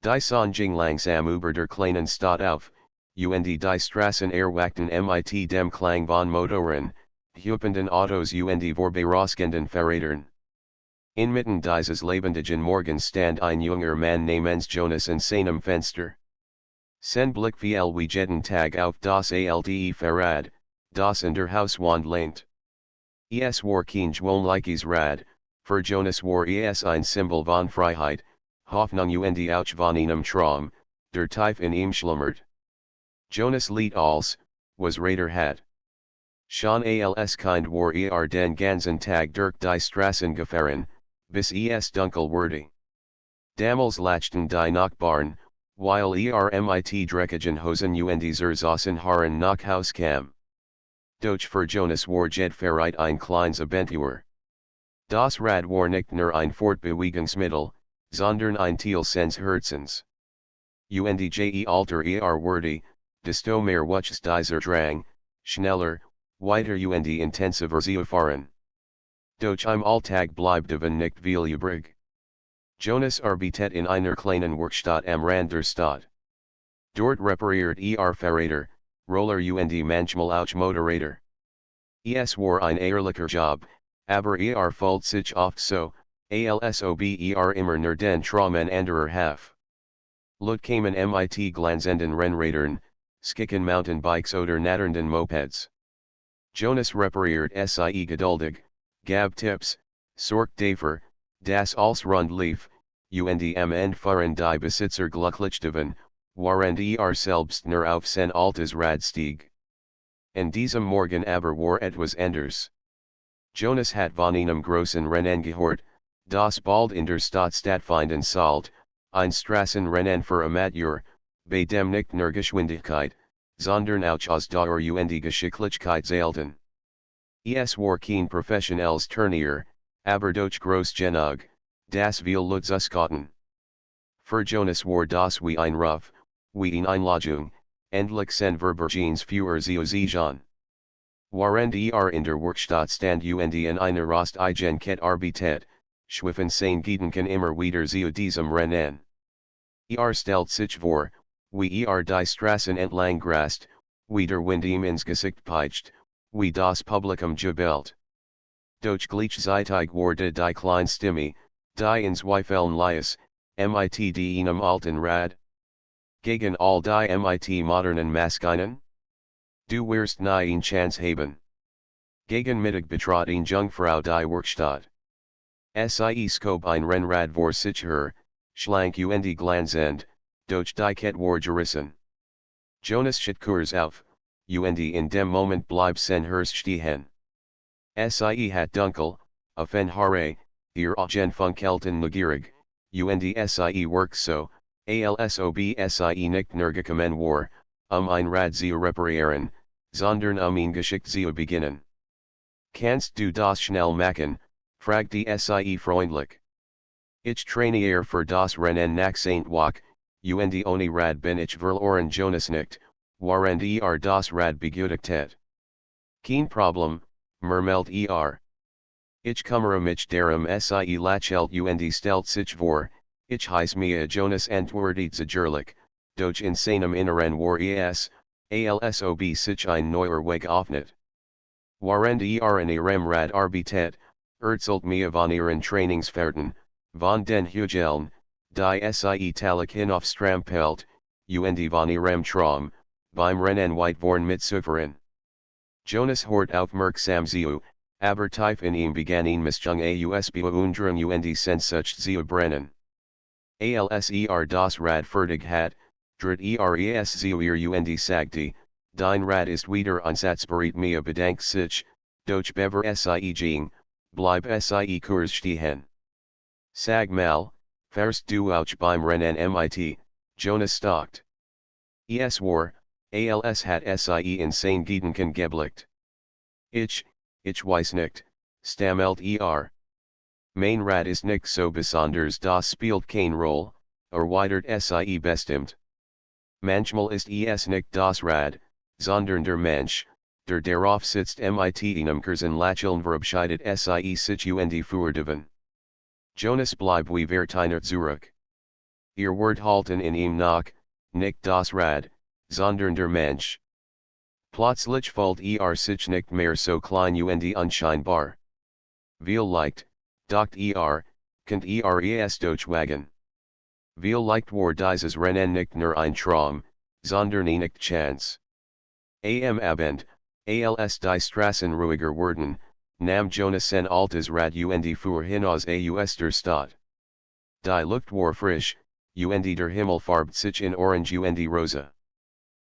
Die Sonjing langsam über der kleinen Stadt auf, und die Straßen erwachten mit dem Klang von Motoren, hupenden Autos und vorbeirausgenden Fahrrädern. Inmitten dieses lebendigen Morgens stand ein junger Mann namens Jonas in seinem Fenster. Sein Blick fiel wie jeden Tag auf das alte Fahrrad, das in der Hauswand lehnt. Es war kein gewöhnliches Rad, für Jonas war es ein Symbol von Freiheit, Hoffnung und auch von einem Traum, der tief in ihm schlummert. Jonas liet als, was Räder hat. Schon als Kind war den ganzen Tag durch die Straßen gefahren, bis es dunkel wurde. Damals lachten die Nachbarn, weil mit dreckigen Hosen und zerzassen Haaren nach Haus kam. Doch für Jonas war jede Fahrt ein kleines Abenteuer. Das Rad war nicht nur ein Fortbewegungsmittel, sondern ein Teil seines Herzens. Und je alter wurde, desto mehr wuchs dieser Drang, schneller, weiter und intensiver zu fahren. Doch im Alltag bleibten nicht viel übrig. Jonas arbeitet in einer kleinen Werkstatt am Rand der Stadt. Dort repariert Fahrräder, Roller und manchmal auch Motorräder. Es war ein ehrlicher Job, aber fühlt sich oft so, als ob immer nur den Träumen anderer half. Lut kamen mit glanzenden Rennrädern, skicken Mountainbikes oder natternden Mopeds. Jonas repariert sie geduldig, gab Tipps, sorgt dafür, dass alles rund lief, und am Ende fahren die Besitzer glücklich davon, während selbst nur auf sein altes Rad stieg. In diesem Morgen aber war etwas anders. Jonas hat von einem großen Rennen gehört, das bald in der Stadt stattfinden sollte, ein Straßenrennen für Amateur, bei dem nicht nur Geschwindigkeit, sondern auch Ausdauer und Geschicklichkeit zählten. Es war kein professionelles Turnier, aber doch groß genug, das viel Lutzuskaten. Für Jonas war das wie ein Ruf, wie eine Einladung, endlich sein Verbergens für zu sehen. Während in der Werkstatt stand und in einer rostigen Kette arbeitet, schwiffen seine Gedanken immer wieder zu diesem Rennen. Stellt sich vor, wie die Straßen entlang grast, wie der Wind ihm ins Gesicht peitscht, wie das Publikum jubelt. Doch gleichzeitig wurde die kleine Stimme, die in Zweifeln lies, mit einem alten Rad. Gegen all die modernen Maschinen? Du wirst nie eine Chance haben. Gegen Mittag betrat eine Jungfrau die Werkstatt. Scope ein Rennrad vor sich her, schlank und glanzend, doch die Kette war gerissen. Jonas schaut kurz auf, und in dem Moment blieb sein Herz stehen. Hat dunkel, auf ein Haare, Augen funkelten neugierig, und work so, als ob nicht nur gekommen war, ein Rad zu reparieren, sondern ein Geschick zu beginnen. Kannst du das schnell machen, fragte freundlich. Ich trainiere für das Rennen nach St. Woche, und ohne Rad bin ich verloren Jonas nicht, während das Rad begütigt. Kein Problem, murmelt Ich kümmere mich darum lächelt und stellt sich vor, ich heiß mir Jonas antwortet sicherlich, doch in seinem Inneren war als ob sich ein neuer Weg öffnet. Während in ihrem Rad arbeitet, erzählt mir von ihren Trainingsfahrten, von den Hügeln, die Talik hinauf strampelt, und von ihrem Traum, beim Rennen weit vorn mitzufahren. Jonas hört aufmerksam zu, aber tief in ihm begann ihn Mischung aus Bewunderung und Sehnsucht zu brennen. Als das Rad fertig hat, dreht es zu ihr und sagte, dein Rad ist wieder einsatzbereit mir bedankt sich, doch bever ging, bleib kurz stehen. Sag mal, fährst du auch beim Rennen mit, Jonas stalkt. Es war, als hat in sein Gedanken geblickt. Ich weiß nicht, stammelt Mein Rad ist nicht so besonders, das spielt keine Rolle, erweitert bestimmt. Manchmal ist es nicht das Rad, sondern der Mensch, der darauf sitzt mit einem kurzen Lächeln verabschiedet sich und fuhrdeven. Jonas blieb wie Vertiner zurück. Ihr Wort halten in ihm nach, nicht das Rad, sondern der Mensch. Plötzlich fällt sich nicht mehr so klein und unscheinbar. Vielleicht, dacht könnt es durchwagen. Vielleicht war dieses Rennen nicht nur ein Traum, sondern eine Chance. Am Abend, als die Straßen ruhiger wurden, nahm Jonas ein altes Rad und fuhr hinaus aus der Stadt. Die Luft war frisch, und der Himmel farbt sich in Orange und Rosa.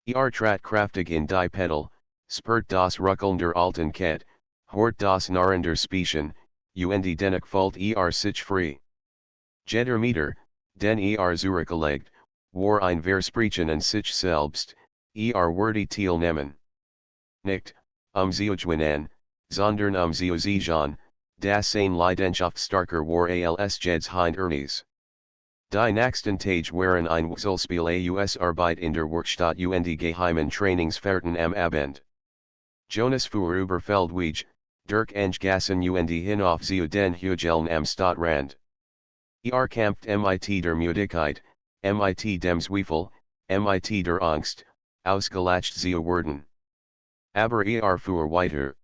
Trat kraftig in die Pedal, spürt das Ruckeln der alten Kette, hort das Narren der Spiechen, und dennoch fällt sich frei. Jeder Meter, den zurückgelegt, war ein Versprechen an sich selbst, worthy teilnehmen. Nicht, zu gewinnen, sondern zu siegen, das eine Leidenschaft starker war als jeds hind Ernies. Die nächsten Tage waren ein Wechselspiel aus Arbeit in der Werkstatt und geheimen Trainingsfahrten am Abend. Jonas fuhr über Feldwege, durch Gassen und hinauf zu den Hügeln am Stadtrand. Kämpft mit der Müdigkeit, mit dem Zweifel, mit der Angst, ausgelacht zu werden. Aber fuhr weiter.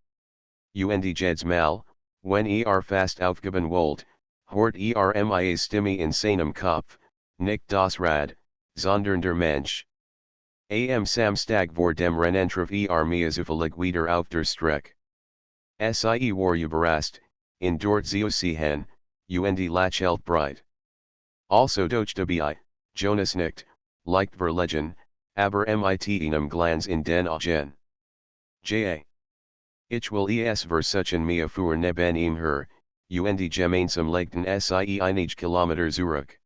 Und jedes Mal, wenn fast aufgeben wollt, hort mia's Stimme in seinem Kopf, nicht das Rad, sondern der Mensch. Am Samstag vor dem Rennen traf mir zufällig wieder auf der Strecke. War überrascht, in dort zu sehen, und lächelt breit. Also doch dabei, Jonas nicht, leicht verlegen, aber mit einem Glanz in den Augen. Ich will es versuchen mir für neben ihm her, und gemeinsam legten einige Kilometer zurück.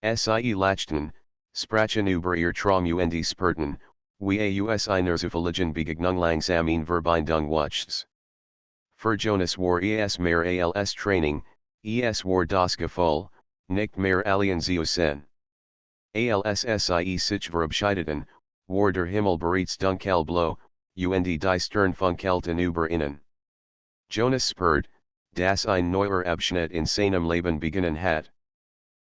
Lachten, sprachen über ihr Traum und spürten, wie einer zufälligen Begegnung langsam in Verbindung wuchs. Für Jonas war es mehr als Training, es war das Gefühl, nicht mehr alien zu sein. Als sich verabschiedeten, war der Himmel bereits dunkelblau, und die Sternfunkelten über ihnen. Jonas spürt, dass ein neuer Abschnitt in seinem Leben beginnen hat.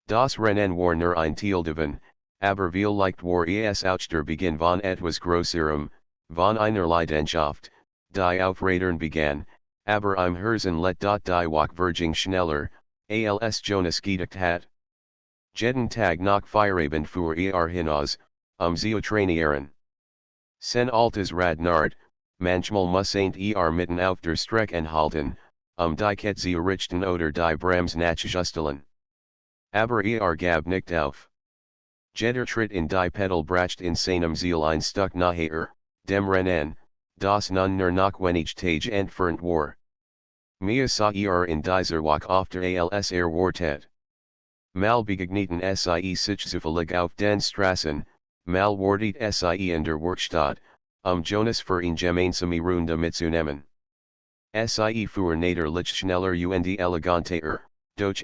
Das Rennen war nur ein Teil aber vielleicht war es auch der Beginn von etwas Größerem, von einer Leidenschaft, die auf Rädern begann, aber im Herzen let die Wachverging schneller, als Jonas gedacht hat. Jeden Tag nach Feierabend fuhr hinaus, zu trainieren. Sen altes Rad nard, manchmal muss mitten auf der Strecke anhalten, die Kette zu richten oder die Brems nachzustellen. Aber gab nicht auf. Jeder Tritt in die Pedal bracht in seinem Ziel ein Stück naher, dem Rennen, das nun nur noch wenig Tage entfernt war. Mir sah in dieser Woche öfter als wartet. Mal begegneten sich zufällig auf den Straßen, mal wartet in der Werkstatt, Jonas für ihn gemeinsame Runde mitzunehmen. Fuhr natürlich schneller und eleganter, doch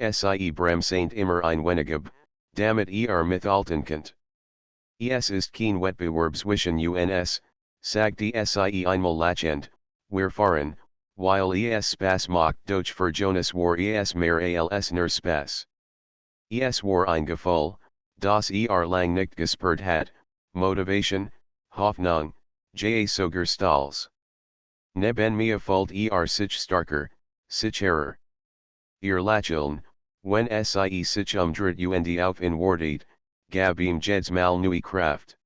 bremsend immer ein wenig, damit mithalten könnt. Es ist kein Wettbewerb zwischen uns, sagte einmal lachend, wir fahren, weil es Spaß macht, doch für Jonas war es mehr als nur Spaß. Es war ein Gefühl, das lang nicht gespürt hat, Motivation, Hoffnung, sogar Stolz. Neben mir fällt sich starker, sicherer. Ihr Lächeln, wenn sich umdreht und auf ihn wartet, gab ihm jedes Mal neue Kraft.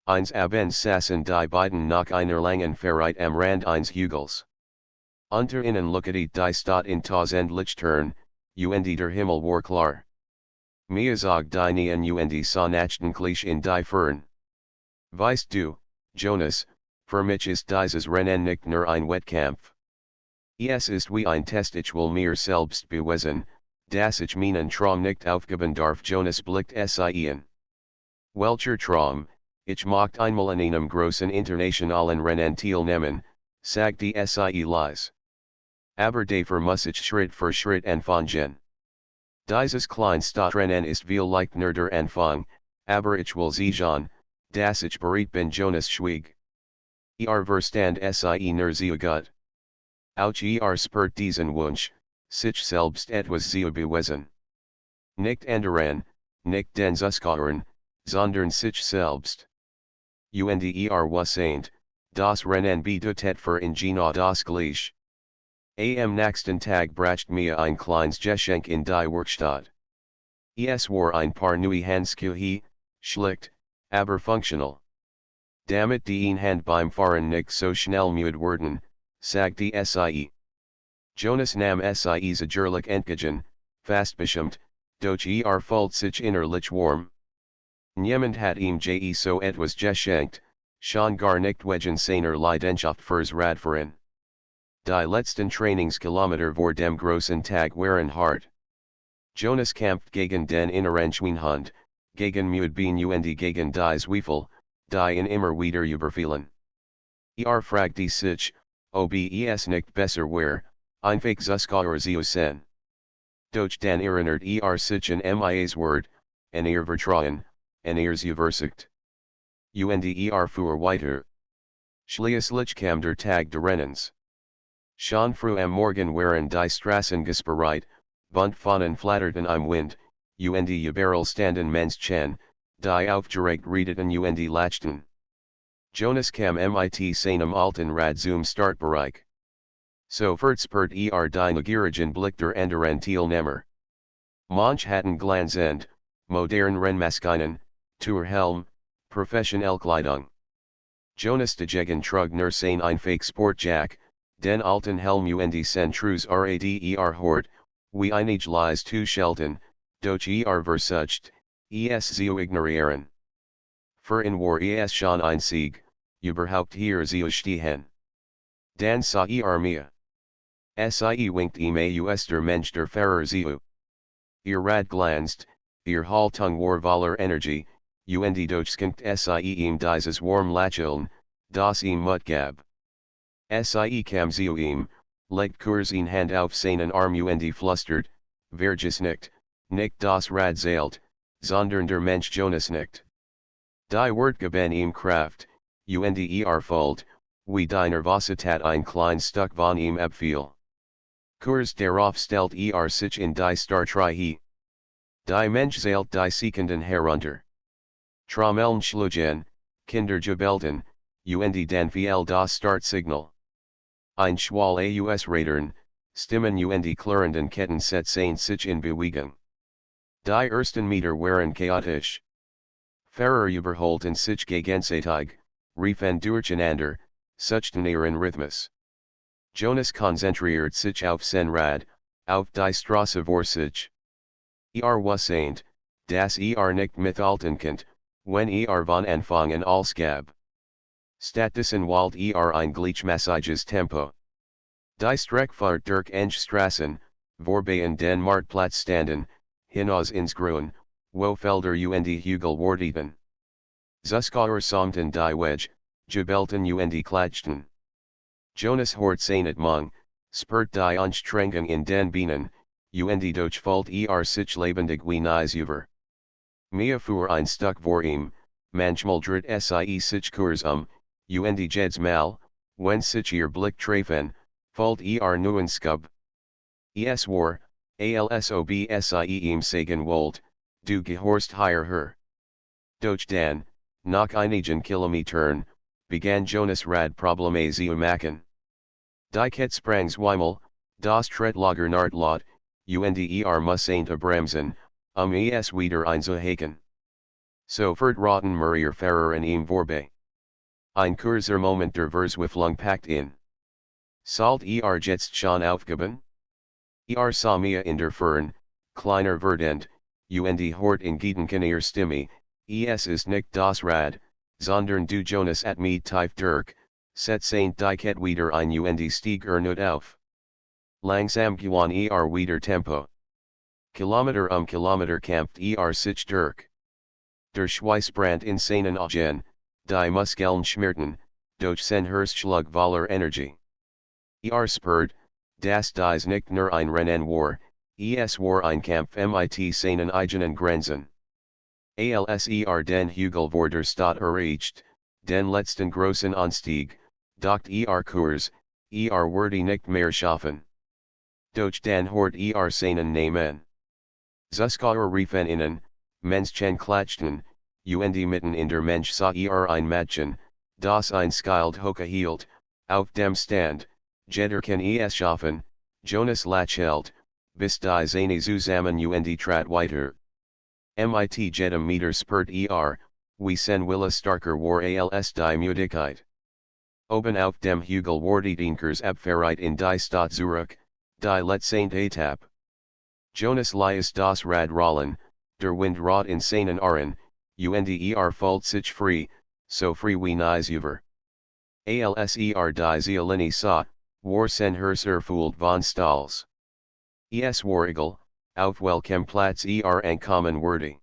Eins abends saßen die beiden nach einer langen Fahrt am Rand eines Hügels. Unter ihnen lookete die Stadt in tausend Lichtern, und der Himmel war klar. Mir zog die Nähen und sah nachdenklich in die Fern. Weißt du, Jonas, für mich ist dieses Rennen nicht nur ein Wettkampf. Es ist wie ein Test, ich will mir selbst beweisen, dass ich meinen Traum nicht aufgeben darf. Jonas blickt in. Welcher Traum, ich möchte einmal an einem großen internationalen Rennen teilnehmen, sagte leise. Aber dafür muss ich Schritt für Schritt anfangen. Dieses Kleinstadtrennen ist vielleicht nur der Anfang, aber ich will siegen, dass ich bereit bin. Jonas schwieg. Verstand nur sehr gut. Auch spürt diesen Wunsch, sich selbst etwas zu beweisen. Nicht anderen, nicht den Zuschauern, sondern sich selbst. Was sind, das Rennen bedeutet für ihn genau das Gleiche. Am nächsten Tag bracht mir ein kleines Geschenk in die Werkstatt. Es war ein paar neue Handschuhe, schlicht, aber funktional. Damit die Hand beim Fahren nicht so schnell müde werden, sagte Sie. Jonas nam Sie sicherlich entgegen, fast bestimmt, doch fühlt sich innerlich warm. Niemand hat ihm so etwas geschenkt, schon gar nicht wegen seiner Leidenschaft fürs Radfahren. Die letzten Trainingskilometer vor dem großen Tag waren hart. Jonas kämpft gegen den inneren Schweinehund, gegen Müdbein und gegen die Zweifel, die ihn immer wieder überfielen. Fragte sich, ob es nicht besser wäre, einfach Zuschauer zu sein. Doch dann erinnert sich an Mia's Wort, an Vertrauen, an Zuversicht. Fuhr weiter. Schließlich kam der Tag des Rennens. Schon früh am Morgen waren die Straßen gesperrt, bunt Fahnen flatterten im Wind, überall standen Menschen, die aufgeregt redeten und lachten. Jonas kam mit seinem alten Rad zum Startbereich. Sofort spürt die neugierigen Blick der anderen Teilnehmer. Manche hatten glänzend, modern Rennmaschinen, Tourhelm, professionelle Kleidung. Jonas dagegen trug nur sein einfach Sportjack, den alten Helm und Centrus Rader Hort, wie einige Lies zu schelten, doch versucht, es zu ignorieren. Für ihn war es schon ein Sieg, überhaupt hier zu stehen. Dan sah mir. Winkt aus der Mensch der Fahrer zu. Rad glänzt, Haltung war voller Energie, und doch skinkt dieses warm Lächeln, das Mut gab. Kam zu legt kurz Hand auf seinen Arm und flüstert, vergiss nicht das Rad zählt, sondern der Mensch Jonas nicht. Die Wort geben Kraft, und fühlt, wie die Nervosität ein klein Stück von abfiel. Kurz darauf stellt sich in die Startreihe. Die Mensch zählt die Sekunden herunter. Trommeln schlugen, Kinder jubelten, und dann fiel das Startsignal. Ein Schwall aus Rädern, Stimmen und klirrenden Ketten setzten sich in Bewegung. Die ersten Meter waren chaotisch. Fahrer überholten sich gegenseitig, riefen durcheinander, suchten ihren Rhythmus. Jonas konzentriert sich auf sein Rad, auf die Straße vor sich. Was sind, das nicht mithalten könnt, wenn von Anfang an alles gab. Stattdessen wählt ein gleichmäßiges Tempo. Die Streckfahrt durch enge Straßen, vorbei den Marktplatz standen, hinaus ins Grün, wo Felder und Hügel warteten. Zuschauer samten die Weg, jubelten und klatschten. Jonas hort seine Mung, spürt die Anstrengung in den Beinen, und doch fühlt sich lebendig wie nies über. Mir fuhr ein Stück vor ihm, manchmal dreht sich kurz und jedes Mal, wenn sich ihr Blick treffen, fühlt neuen Skub. Es war, als ob sagen wollt, du gehorst hierher. Doch dann, nach einigen Kilometern, begann Jonas Rad Probleme zu machen. Die Kette sprang zweimal, das Trittlager naht laut, und musste bremsen, es wieder einzuhaken. Sofort rotten mir Fahrer an ihm vorbei. Ein kurzer Moment der Verzweiflung packt ihn. Sollt jetzt schon aufgeben? Sah mir in der Fern, kleiner werdend, und hort in Gedanken Stimme, es ist nicht das Rad, sondern du Jonas at me tief durch, setzte die Kette wieder ein und stieg erneut auf. Langsam gewann wieder Tempo. Kilometer Kilometer kämpft sich durch. Der Schweiß brannt in seinen Augen, die Muskeln schmerten, doch sein Herz schlug voller Energie. Spürt, dass dies nicht nur ein Rennen war, es war ein Kampf mit seinen eigenen Grenzen. Als den Hügel vor der Stadt erreicht, den letzten großen Anstieg, dacht kurz, würde nicht mehr schaffen. Doch dann hort seinen Namen. Zuschauer riefen ihnen, Menschen klatschten, und mitten in der Mensch sah ein Mädchen, das einskeilt hoch hielt, auf dem Stand, Jederken es schaffen, Jonas lächelt, bis die Zähne zusammen und trat weiter. Mit jedem Meter spurt wie sen Wille starker war als die Müdigkeit. Oben auf dem Hügel ward Inkers Abfahrt in die Stadt Zurich, die letzte Etappe. Jonas lies das Rad rollen, der Wind rot in seinen Ohren, und fühlt sich frei, so frei wie nies über. Als die Ziellinie sah, war sen Herz erfüllt von Stolz. Es war egal, auf welchem Platz ankommen würde.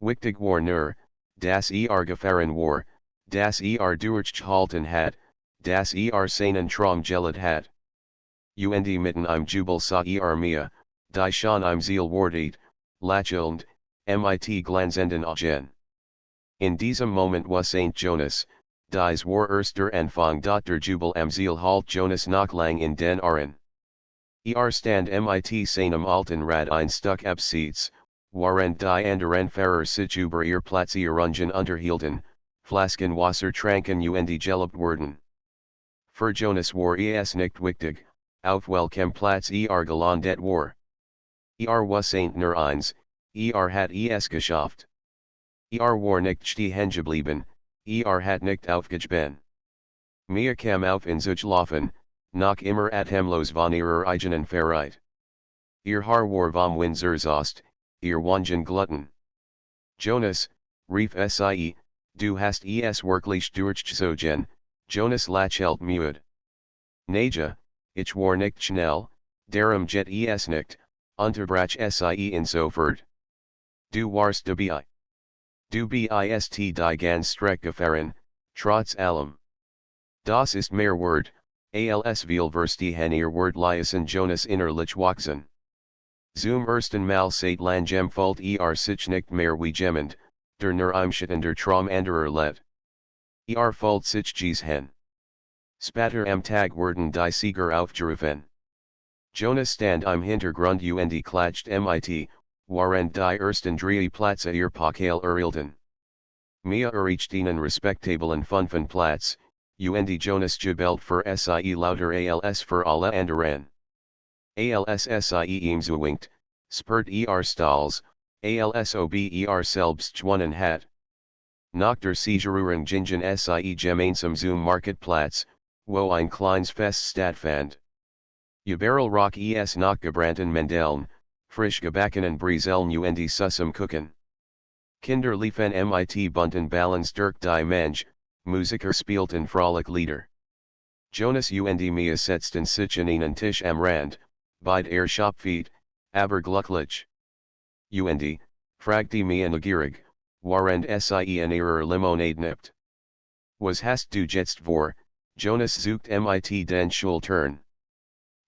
Wichtig war nur, dass gefahren war, dass durchgehalten hat, dass seinen Traum gelebt hat. Und mitten im Jubel sah mir, die schon im Ziel wartet, lächelnd, mit glanzenden Augen. In diesem Moment war St. Jonas, dies war erster Anfang der Jubel am Ziel halt Jonas noch lang in den Ohren. Stand mit seinem alten Rad ein Stück abseits, während die anderen Fahrer sich über ihr Platzierungen unterhielten, Flasken Wasser tranken und gelebt wurden. Für Jonas war es nicht wichtig, auf welchem Platz gelandet war. Was nur eins, hat es geschafft. War nicht stehen geblieben, hat nicht aufgegeben. Mir kam auf in sich laufen, noch immer atemlos von ihrer eigenen Freiheit. Haar war vom Wind zerzaust, Wangen gluten. Jonas, rief sie, du hast es wirklich durchgezogen, Jonas lächelt müde. Neja, ich war nicht schnell, darum jet es nicht, unterbrach sie insofort. Du warst dabei. Du bist die ganz Strecke gefahren, trotz allem. Das ist mehr Wort, als viel verstehen ihr Wort liesen Jonas innerlich wachsen. Zum ersten Mal seit langem fühlt sich nicht mehr wie jemand, der nur der Traum anderer lebt. Fühlt sich gesehen. Später am Tag wurden die Sieger aufgerufen. Jonas stand im Hintergrund und klatscht mit, während die ersten drei Plätze ihr Pokal erhielten. Mir erreicht einen respektablen fünften Platz, und Jonas jubelt für sie lauter als für alle anderen. Als sie ihm zuwinkt, spurt stolz, als ob selbst gewonnen hat. Nach der Siegerehrung gingen sie gemeinsam zum Marktplatz, wo ein kleines Fest stattfand. Überall roch es nach gebrannten Mandeln, frisch gebackenen Brezeln und Sussem Kuchen. Kinder liefen mit bunten Ballons durch die Menge, Musiker spielten Frolic-Lieder. Jonas und Mia setzten sich an einen Tisch am Rand, bei der Schopfeet, aber glücklich. Und, fragte Mia neugierig, während sie an ihrer Limonade nippt. Was hast du jetzt vor, Jonas sucht mit den Schultern.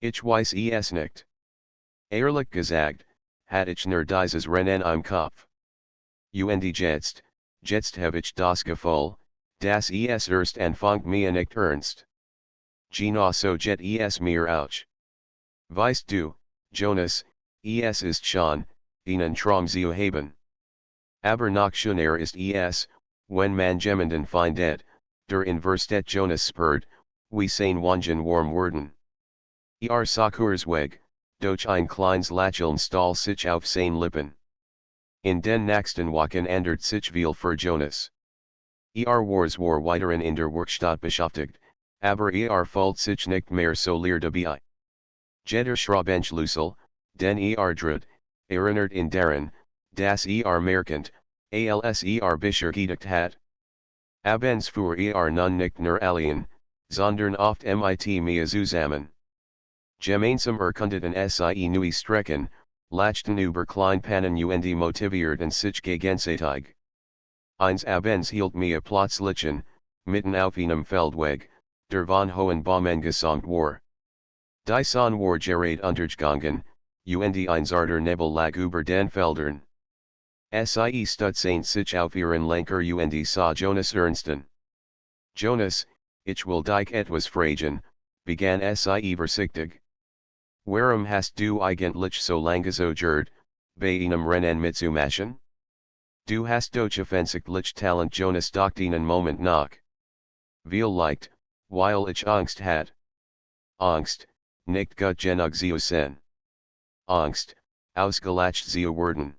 Ich weiß es nicht. Ehrlich gesagt, hat ich nur dieses Rennen im Kopf. Und jetzt habe ich das Gefühl, dass es erst anfängt mir nicht ernst. Genau so jet es mir auch. Weißt du, Jonas, es ist schon, einen Traum zu haben. Aber noch schöner ist es, wenn man jemanden findet, der in Versteht Jonas spürt, wie sein Wangen warm werden. Kurzweg, durch ein kleines Lächeln stahl sich auf sein Lippen. In den nächsten Wochen ändert sich viel für Jonas. War weiterhin in der Werkstatt beschäftigt, aber fühlt sich nicht mehr so leer dabei. Jeder Schraubentschlüssel, den dreht, erinnert in daran, dass merkend, als beschäftigt hat. Abends für nun nicht nur allein, sondern oft mit mir zusammen. Gemeinsam erkundeten sie neue Strecken, lachten über Kleinpannen und motivierten sich gegenseitig. Eins Abends hielt mir plötzlich, mitten auf einem Feldweg, der von hohen Bäumen gesäumt war. Die Sonne war gerade untergegangen, und ein zarter Nebel lag über den Feldern. Sie stutzten sich auf ihren Lenker und sah Jonas ernsten. Jonas, ich will dich etwas fragen, begann sie vorsichtig. Warum hast du eigentlich so lange so bei einem Rennen mitzumachen? Du hast doch offensichtlich Talent Jonas doch einen Moment nach. Viel leicht, weil ich Angst hat. Angst, nicht gut genug zu sein. Angst, ausgelacht zu werden.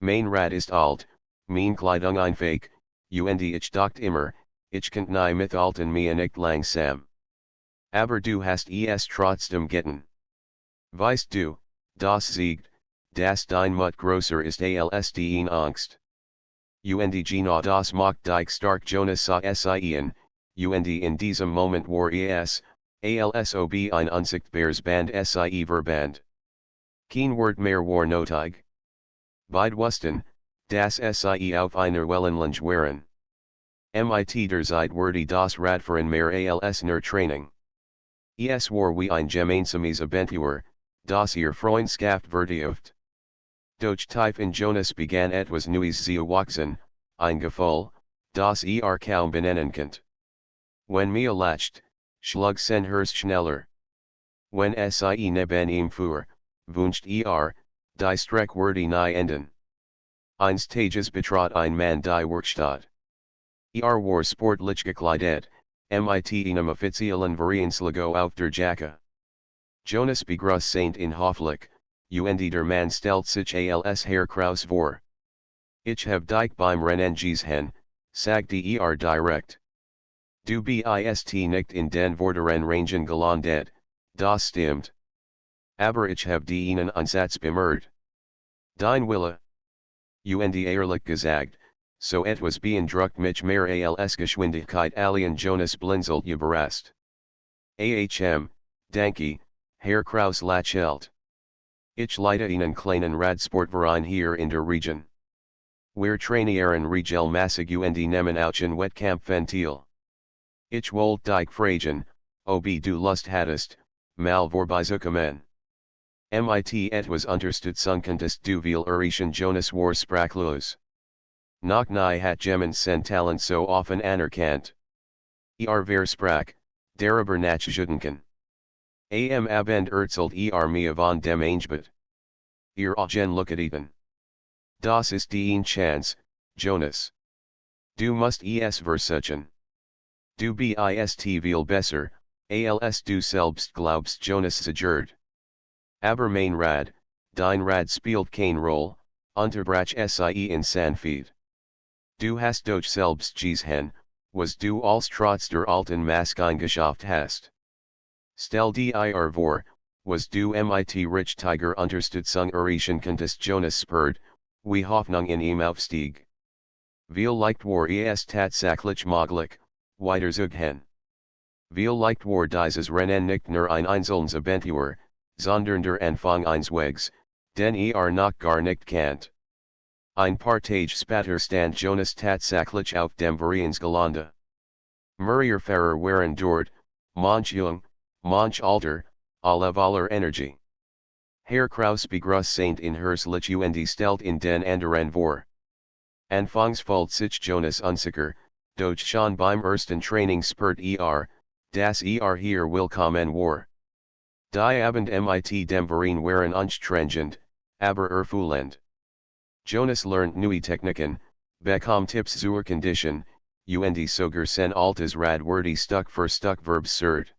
Mein Rat ist alt, mein Kleidung einfach, und ich dacht immer, ich könnt nie mithalten mir nicht langsam. Aber du hast es trotzdem getan. Weißt du, das zeigt, dass dein Mut größer ist als deine Angst. Und genau das macht dich stark Jonas sa sein, und in diesem Moment war es, als ob ein unsichtbares Band sie verband. Kein Wort mehr war nötig. Beide wussten, dass sie auf einer Wellenlänge waren. Mit der Zeit wurde das Radfahren mehr als nur Training. Es war wie ein gemeinsames Abenteuer, das ihr Freundschaft vertieft. Doch tief in Jonas begann etwas Neues zu wachsen, ein Gefühl, das kaum benennen könnt. Wenn mir lacht, schlug sein Herz schneller. Wenn sie neben ihm fuhr, wünscht die Strecke würde nie enden. Eines Tages betrat ein Mann die Werkstatt. War sportlich gekleidet, mit einem offiziellen Vereinslogo auf der Jacke. Jonas begrüßt Saint in Hofflich, und der Mann stellt sich als Herr Kraus vor. Ich hab dich beim Rennen gesehen, sagte direkt. Du bist nicht in den vorderen Rangen gelandet, das stimmt. Aber ich hab einen Ansatz bemerkt. Dein Wille. Und ehrlich gesagt, so etwas beeindruckt mich mehr als Geschwindigkeit alien Jonas blinzelt überrascht. Danke, Herr Kraus lächelt. Ich leite einen kleinen Radsportverein hier in der Region. Wir trainieren regelmäßig und nehmen auch an Wettkämpfen teil. Ich wollte dich fragen, ob du Lust hattest, mal vorbeizukommen. Etwas unterstützen könntest du viel erreichen Jonas war sprachlos. Noch nie hat jemand sein Talent so offen anerkannt. Versprach, darüber nachzudenken. Abend erzählt mir von dem Angebot. Augen Lukadeten. Das ist die Chance, Jonas. Du musst es versuchen. Du bist viel besser, als du selbst glaubst Jonas zerrt. Aber mein Rad, dein Rad spielt keine Rolle, unterbrach sie in Sanfeed. Du hast doch selbst gesehen, was du als trotz der alten Maske eingeschafft hast. Stell dir vor, was du mit richtiger Unterstützung erreichen könntest Jonas spürt, wie Hoffnung in ihm aufstieg. Viel leicht war es tatsächlich möglich, weiterzugehen. Viel leicht war dieses Rennen nicht nur ein einzelnes Abenteuer, sondern der Anfang eines Wegs, den noch gar nicht kennt. Ein paar Tage später stand Jonas tatsächlich auf dem Vereinsgelände. Mehrere Fahrer waren dort, manch jung, manch alter, alle voller Energie. Herr Kraus begrüßt Saint in herzlich und stellt in den anderen vor. Anfangs fühlt sich Jonas unsicher, doch schon beim ersten Training spürt dass hier willkommen war. Die Abend mit dem Verein waren anstrengend, aber erfüllend. Jonas lernt neue Techniken, bekam Tipps zur Condition, und sogar sein altes Rad wurde Stück für Stück verbessert.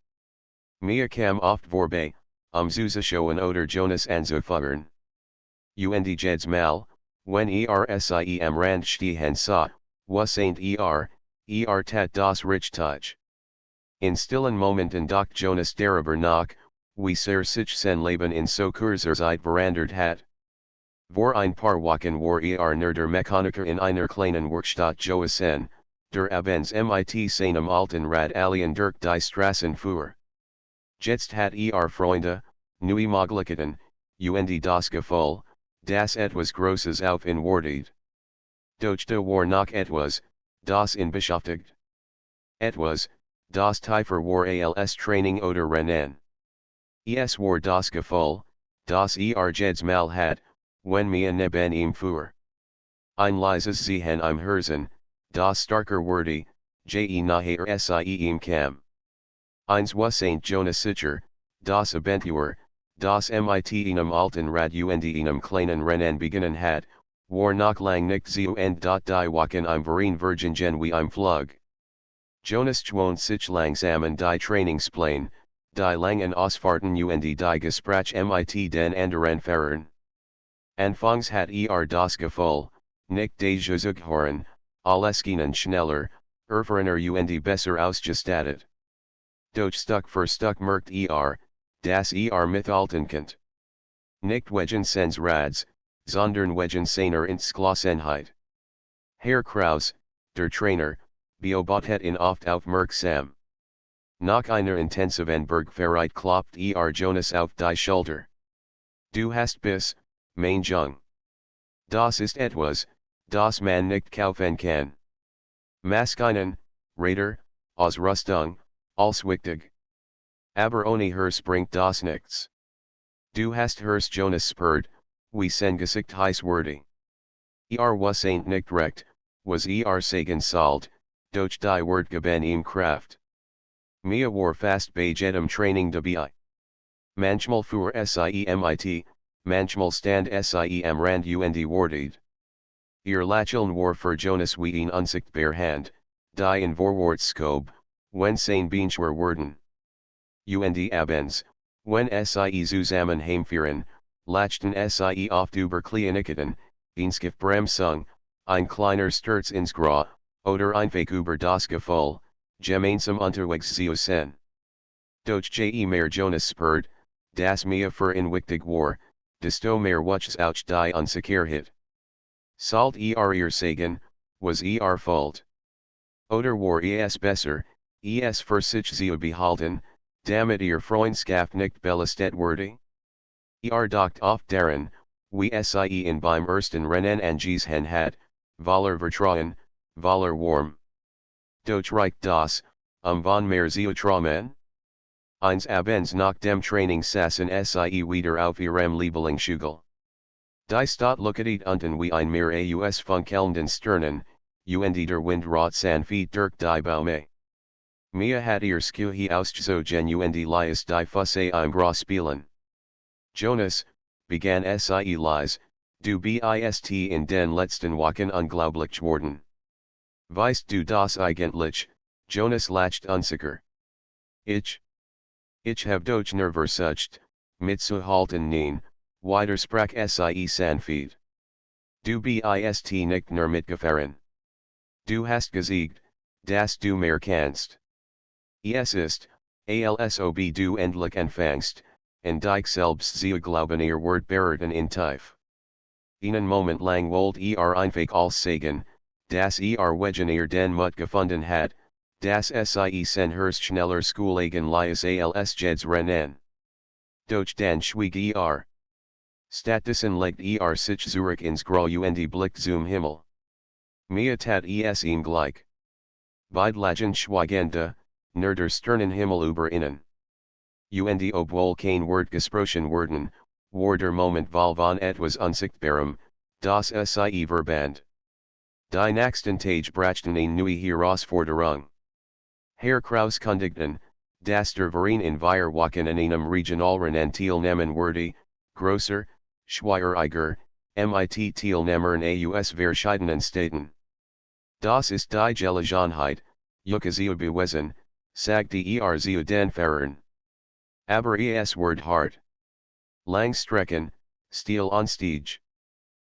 Mir kam oft vorbei, zuschauen oder Jonas anzuführen. Und jedes Mal, wenn sie am Rand stehen sah, was Saint tat das richtig. In stillen Momenten dacht Jonas darüber nach, wie sehr sich sein Leben in so kurzer Zeit verändert hat. Vor ein paar Wochen war nur der Mechaniker in einer kleinen Werkstatt gewesen, der abends mit seinem alten Rad allein durch die Straßen fuhr. Jetzt hat Freunde, neue Möglichkeiten, und das Gefühl, dass etwas Großes auf ihn wartet. Doch da war noch etwas, das ihn beschäftigt. Etwas, das tiefer war als Training oder Rennen. Es war das Gefühl, das jedes Mal hat, wenn mir neben ihm fuhr. Ein leises Ziehen im Herzen, das starker wurde, nachher sie ihm kam. Eins was St. Jonas sicher, das Abenteuer, das mit einem alten Rad und einem kleinen Rennen beginnen hat, war noch lang nicht zu Ende die Wochen im Verein Virgingen wie im Flug. Jonas gewohnt sich langsamen die Trainingspläne, die langen Ausfahrten und die Gespräche mit den anderen Fahrern. Anfangs hat das Gefühl, nicht des Zuhören, alles gehen schneller, erfahrener und besser ausgestattet. Doch Stück für Stück merkt dass mithalten könnt. Nicht wegen seines Rads, sondern wegen seiner Entschlossenheit. Herr Kraus, der Trainer, beobachtet ihn oft aufmerksam. Nach einer intensiven Bergfahrt klopft Jonas auf die Schulter. Du hast bis, mein Jung. Das ist etwas, das man nicht kaufen kann. Maschinen, Räder, Ausrüstung, als wichtig. Aber ohne Herz bringt das nichts. Du hast Herz Jonas spürt, wie sein Gesicht heiß wurde. Was ain't nicht recht, was sagen sollt, doch die Wort geben ihm Kraft. Mir war fast bei jedem Training dabei. Manchmal für SIEMIT, manchmal stand SIEM Rand und wartet. Ihr Lächeln war für Jonas wie ein unsichtbar Hand, die in Vorwärtsskobe, wenn sein Bein werden. Und abends, wenn SIE zusammen heimfahren, lachten SIE oft über Kleinigkeiten, Bremsung, ein kleiner Sturz ins Gras, oder einfach über das Gefühl, gemeinsam unterwegs zu sein. Doch je mehr Jonas spürt, dass mir für ihn wichtig war, desto mehr wuchs auch die Unsicherheit. Sollt ihr sagen, was fault? Oder war besser, für sich zu behalten, damit ihr Freundschaft nicht belastet wurde? Dacht oft daran, wie sie in beim ersten Rennen angesehen hat, Vertrauen, warm. Doch reicht das, von mehr zu träumen? Eins abends nach dem Training saßen sie wieder auf ihrem Lieblingshügel. Die Stadt located unten wie ein Meer aus funkelnden Sternen, und der Wind rot sanft durch die Bäume. Mir hat Schuhe ausgezogen und Lies die Füße im Gras spielen. Jonas, begann sie leise, du bist in den letzten Wochen unglaublich worden. Weißt du das eigentlich, Jonas lacht unsicher. Ich hab doch nur versucht, mitzuhalten nein, widersprach sie sanft. Du bist nicht nur mitgefahren. Du hast gesiegt, dass du mehr kannst. Es ist, ob du endlich anfängst, und dich selbst zu glauben ihr Wort behalten in tief. Einen Moment lang wollt einfach als sagen, dass wegen den Mut gefunden hat, dass sie sen Herst schneller Schoolegen Lies als Jeds rennen. Doch dann schwieg Stattdessen legt sich zurück ins Grau und blickt zum Himmel. Mir tat es ihm gleich. Beide lagen schweigend, nur der Sternenhimmel über ihnen. Und obwohl kein Wort gesprochen worden, war der Moment voll von etwas Unsichtbarem, das sie verband. Die nächsten Tage brachten eine neue Herausforderung. Herr Kraus kündigten, dass der Verein in 4 Wochen in einem Regionalrennen teilnehmen würde, größer, schwieriger, mit Teilnehmern aus verschiedenen Städten. Das ist die Gelegenheit, zu beweisen, sagte zu den Fahrern. Aber es wird hart. Langstrecken, Stil Anstieg.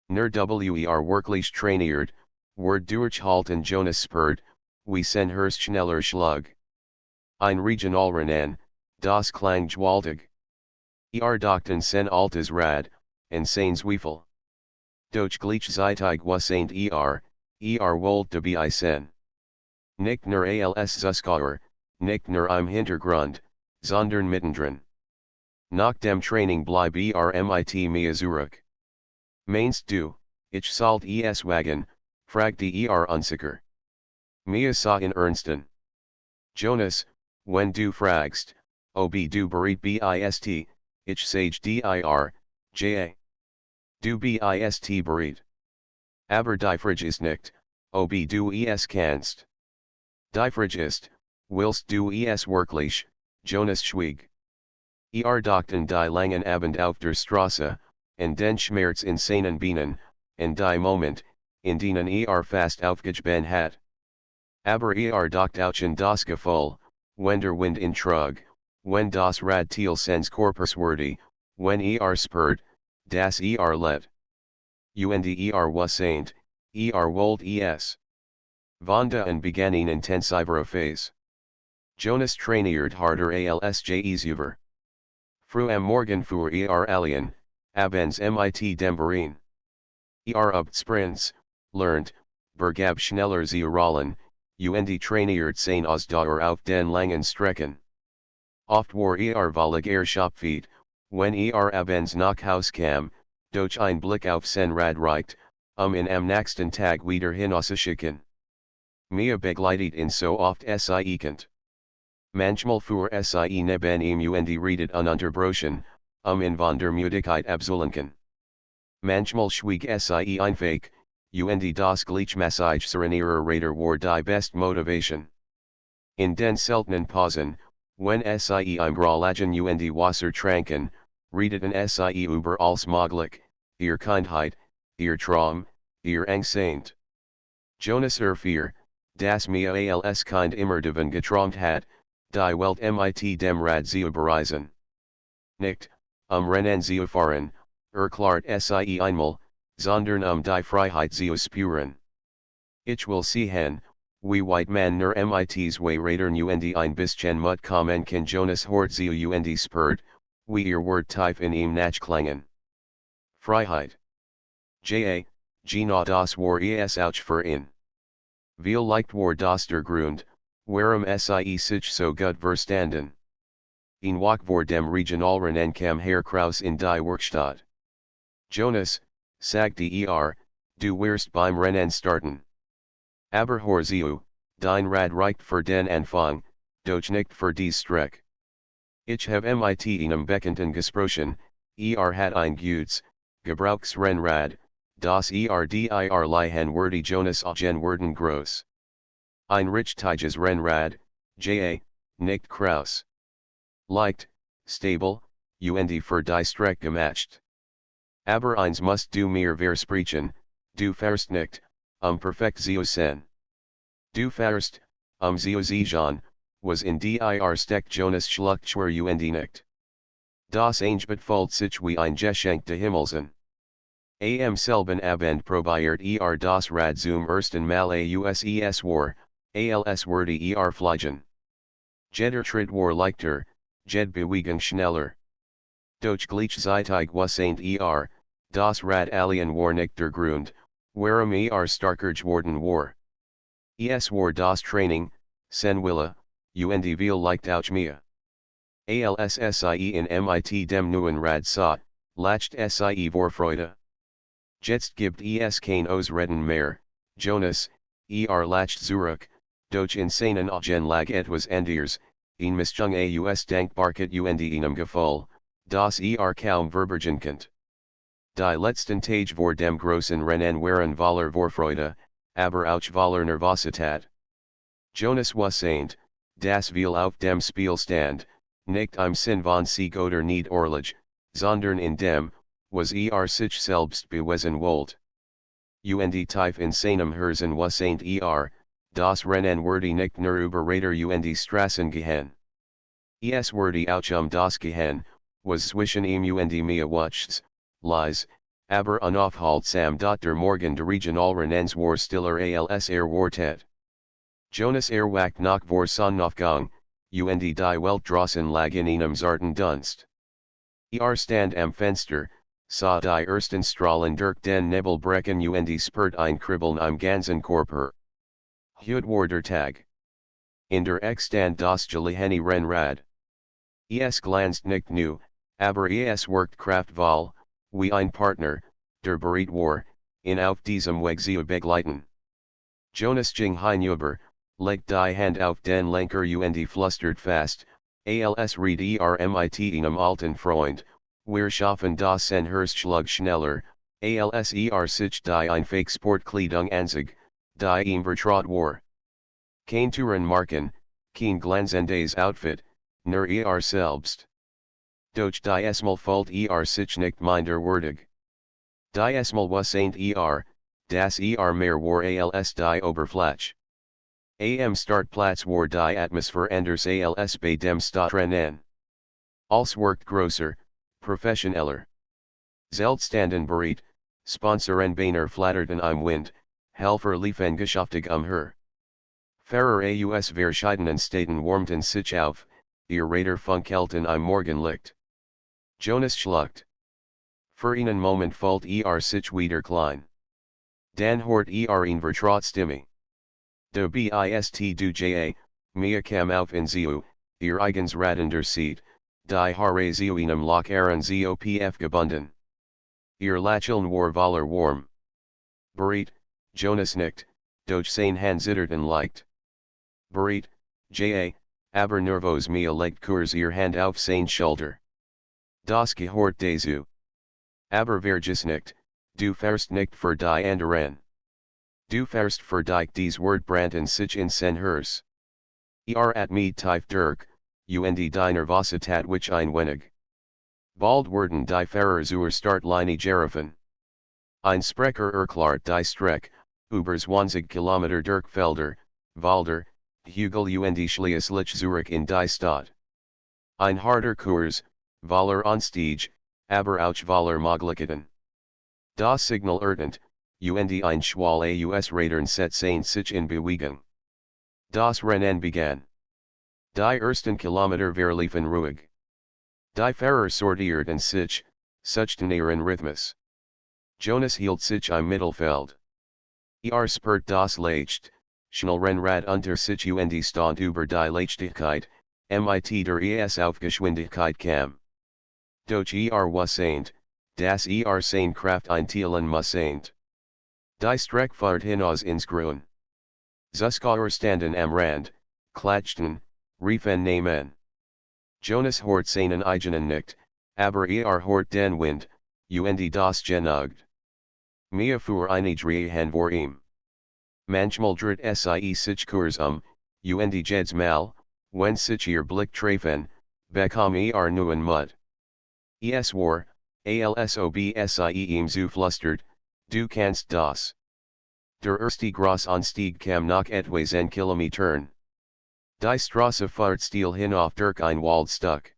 Nur wirklich trainiert, wird durchhalten Jonas spürt, wie sein Herz schneller schlug. Ein Regionalrennen, das klang gewaltig. Dachten sein altes Rad, und sein Zweifel. Doch gleichzeitig was ain't wollt dabei sein. Nicht nur als Zuschauer, nicht nur im Hintergrund, sondern mittendrin. Nach dem Training bleib mit mir zurück. Meinst du, ich sollt es wagen, fragte unsicher. Mir sah in Ernsten. Jonas, wenn du fragst, ob du bereit bist, ich sage dir, ja. Du bist bereit. Aber die Frage ist nicht, ob du es kannst. Die Frage ist, willst du es wirklich, Jonas schwieg. Dachten die langen Abend auf der Straße, und den Schmerz in seinen Beinen, en die Moment, in denen fast aufgehoben hat. Aber docht auchen das Gefühl, wenn der Wind in Trug, wenn das Rad Teil sens Körperswürde, wenn spürt, das let. Und wassaint, wollt es. Vonda en begann een intensivere Phase. Jonas trainiert harder als über. Fru am Morgen für alien, abends mit dem Berin. Up sprints, lernt, bergab schneller zu rollen, und trainiert sein aus Dauer auf den langen Strecken. Oft war vollig Schopfeed, wenn abends nach Haus kam, durch ein Blick auf sein Rad reicht, in am nächsten Tag wieder hinauszuschicken. Mir begleitet in so oft sie kent. Manchmal für sie neben und redet ununterbrochen, in von der Müdigkeit abzulenken. Manchmal schwieg sie einfach, und das Gleichmäßig sein ihrer Räder war die best Motivation. In den seltenen Pausen, wenn sie im Braulagen und Wasser tranken, redeten sie über alles möglich, ihr Kindheit, ihr Traum, ihr Angst. Jonas Vier, das mir als Kind immer davon geträumt hat, die Welt mit dem Rad zu bereisen. Nicht, Rennen zu fahren, klart sie einmal, sondern die Freiheit zu spüren. Ich will sehen, wie weit man nur mit's way Rädern und ein bisschen Mut kommen kann. Jonas hort zu und spürt, wie ihr Wort tief in ihm nachklangen. Freiheit. Genau das war es auch für ihn. Vielleicht war das der Grund, warum sie sich so gut verstanden. Ein Walk vor dem Regionalrennen kam heraus in die Werkstatt. Jonas, sagte du wirst beim Rennen starten. Aber hör zu, dein Rad reicht für den Anfang, doch nicht für die Strecke. Ich habe mit einem Bekannten gesprochen, hat ein gutes, Gebrauchsrennrad, das liehen würde Jonas augen werden groß. Ein richtiges Rennrad, nicht kraus. Leicht, stable, und für die Strecke gemacht. Aber eins musst du mir versprechen, du fährst nicht, perfekt zu sein. Du fährst, zu siegen, was in dir steckt. Jonas schluckt schwer und nicht. Das Angebot fühlt sich wie ein Geschenk des Himmelsen. Am selben Abend probiert das Rad zum ersten Mal es war, als würde fliegen. Jeder Tritt war leichter, jede Bewegung schneller. Doch gleichzeitig wassaint das Rad alien war nicht der Grund, warum starker geworden war. Es war das Training, sen Wille, und vielleicht auch mir. Als sie in mit dem neuen Rad sah, lacht sie vor Freude. Jetzt gibt es kein Ausreden mehr, Jonas, lacht zurück, doch in seinen Augen lag etwas anderes, ein Mischung aus Dankbarkeit und einem Gefühl, das kaum verbergen könnt. Die letzten Tage vor dem großen Rennen waren voller Vorfreude, aber auch voller Nervosität. Jonas wassaint, das viel auf dem Spiel stand, nicht im Sinn von Sieg oder Niederlage, sondern in dem, was sich selbst beweisen wollt. Und tief in seinem Herzen wassaint das Rennen würde nicht nur über Räder und Straßen gehen. Es würde auch das gehen, was zwischen ihm und mir wuchts, lies, aber unaufhaltsam. Der Morgen der Regionalrennens war stiller als wartet. Jonas wacht nach vor Sonnenaufgang, und die Welt draußen lag in einem zarten Dunst. Stand am Fenster, sah die ersten Strahlen durch den Nebel brechen und spürt ein Kribbeln im ganzen Körper. Heut war der Tag. In der stand das gelegene Rennrad. Es glänzt nicht nu, aber es wirkt kraftvoll, wie ein Partner, der bereit war, in auf diesem Weg zu begleiten. Jonas ging hinüber, legt die Hand auf den Lenker und flüstert fast, als red mit einem alten Freund, wir schaffen das en Herzschlag schneller, als sich die einfach Sportkleidung anzog, die ihm vertraut war. Kein Touren marken, kein glänzendes Outfit, nur selbst. Doch die Esmal fällt sich nicht minder würdig. Die Esmal was Saint das mehr war als die Oberfläche. Am Startplatz war die Atmosphäre anders als bei dem Stadtrennen. Als worked grosser, professioneller. Zeltstanden bereit, Sponsoren Bainer flatterten im Wind, Helfer liefen geschäftig her. Fahrer aus verschiedenen Städten warmten sich auf, ihr Räder funkelten im Morgenlicht. Jonas schluckt. Für einen Moment fällt sich wieder klein. Dan hort ihn trotzdem. Du bist du ja, mir kam auf in Ziu, ihr eigens radender Seed, die Haare zu einem Loch an Zopf gebunden. Ihr Lächeln war voller warm. Bereit, Jonas nickt, doch sein Hand zitterten leicht. Bereit, ja, aber nervos mir legt kurz ihr Hand auf sein Schulter. Das gehört dazu. Aber vergiss nicht, du fährst nicht für die anderen. Du fährst für dich dies Wort brannten sich in sen Hers. At me tief durch, und die Nervosität wich ein wenig. Bald wurden die Fahrer zur Startlinie gerufen. Ein Sprecher erklärt die Strecke, über 20 Kilometer durch Felder, Wälder, Hügel und schließlich zurück in die Stadt. Ein harter Kurs, voller Anstieg, aber auch voller Möglichkeiten. Das Signal ertönt, und ein Schwall aus Rädern setzte sich in Bewegung. Das Rennen begann. Die ersten Kilometer verliefen ruhig. Die Fahrer sortierten sich, suchten ihren Rhythmus. Jonas hielt sich im Mittelfeld. Spurt das Leicht, Schnellrennrad unter sich und stand über die Leichtigkeit, mit der auf Geschwindigkeit kam. Doch wusste, dass seine Kraft einteilen musste. Die Strecke fahrt hinaus ins Grün. Zuschauer standen am Rand, klatschten, riefen Namen. Jonas hort seinen eigenen nicht, aber hort den Wind, und das Genugd. Mir für einige vor ihm. Manchmal dreht sich kurz und jedes Mal, wenn sich ihr Blick treffen, bekam neuen Mut. Es war, als ob ihm zuflüstert, du kannst das. Der erste große Anstieg kam nach etwas en Kilometern. Die Straße fahrt still hinauf durch ein Waldstück.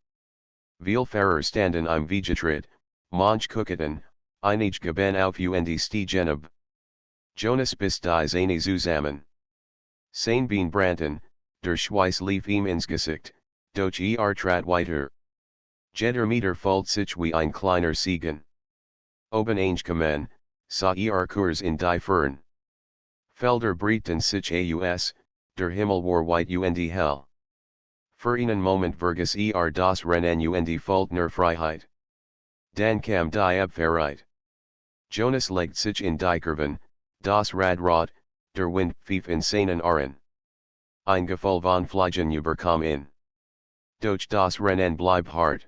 Viele Fahrer standen im Vegetritt, manch guckten, einige gaben auf und stiegen ab. Jonas bis die Zähne zusammen. Sein Bein brannten, der Schweiß lief ihm ins Gesicht, doch trat weiter. Jeder Meter fühlt sich wie ein kleiner Segen. Oben angekommen, sah kurz in die Fern. Felder breiten sich aus, der Himmel war weit und hell. Für einen Moment vergaß das Rennen und Fultner Freiheit. Dann kam die Abfahrt. Jonas legt sich in die Kurven, das Rad rot, der Wind pfiff in seinen Ohren. Ein Gefühl von Fliegen überkam ihn. Doch das Rennen blieb hart.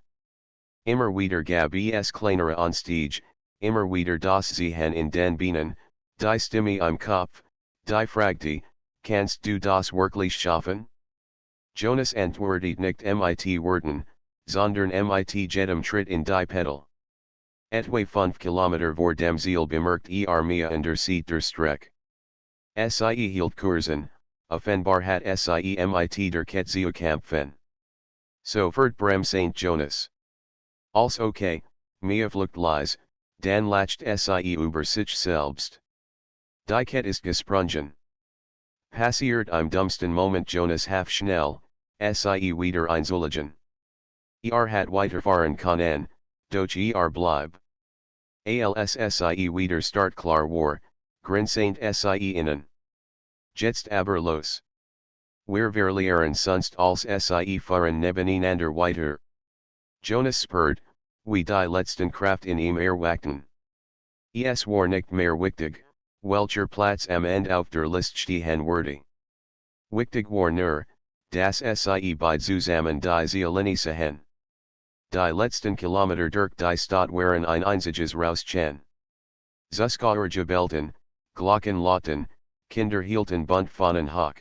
Immer wieder gab es kleinere Anstiege, immer wieder das Ziehen in den Beinen, die Stimme im Kopf, die fragte, kannst du das wirklich schaffen? Jonas antwortet nicht mit Worten, sondern mit jedem Tritt in die Pedal. Etwa 5 Kilometer vor dem Ziel bemerkt mir an der Seite der Strecke. Hielt Kursen, offenbar hat mit der Kette zu kämpfen. Sofort bremst Jonas. Als okay, mir flucht leise, dann lacht über sich selbst. Die Kette ist gesprungen. Passiert im dummsten Moment Jonas half schnell, wieder einzulegen. Hat weiterfahren können, doch bleib. Als wieder startklar war, grinst innen. Jetzt aber los. Wir verlieren sonst als fahren nebeneinander weiter. Jonas spurt, wie die letzten Kraft in ihm erwachten. Es war nicht mehr wichtig, welcher Platz am Ende auf der Liste stehen würde. Wichtig war nur, dass beide zusammen die Ziellinie sahen. Die letzten Kilometer durch die Stadt waren ein einziges Rauschen. Zuschauer jubelten, Glocken läuten, Kinder hielten Buntfahnen hoch.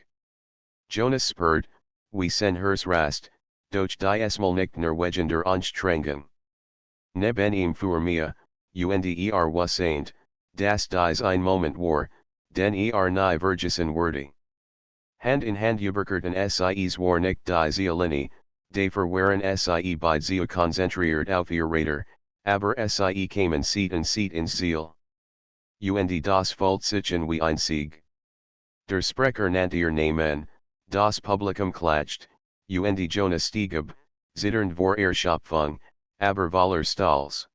Jonas spurt, wie sen Hers rast, doch die Esmal nicht Norwegender Anstrengung. Neben ihm für mir, UNDER was saint, das dies ein Moment war, den nie vergessen werde. Hand in Hand überkerten SIEs war nicht die Ziellinie, dafür waren SIE beide sehr konzentriert auf ihr Räder, aber SIE kamen Seat ins Ziel. Das fühlt sich an wie ein Sieg. Der Sprecher nannte ihr Namen, das Publikum klatscht, Jonas stieg ab, zitternd vor Erschöpfung, aber voller Stolz.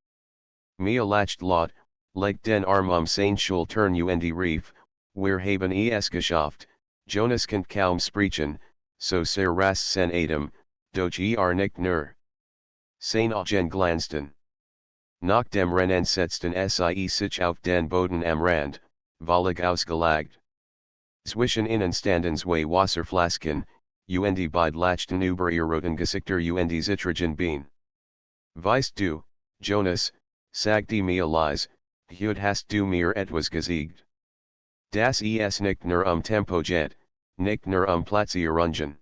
Mir lacht laut, legt den Arm seine Schultern rief, wir haben es geschafft, Jonas kann kaum sprechen, so sehr rast sen Atem, doch nicht nur. Seine Augen glanzten. Nach dem Rennen setzten Sie sich auf den Boden am Rand, völlig ausgelagt. Zwischen ihnen standen zwei Wasserflasken, beide lachten über ihr roten Gesichter zittrigen Bein. Weißt du, Jonas, sagte mir leise, hast du mir etwas gesagt. Das nicht nur Tempo geht, nicht nur Platzierungen.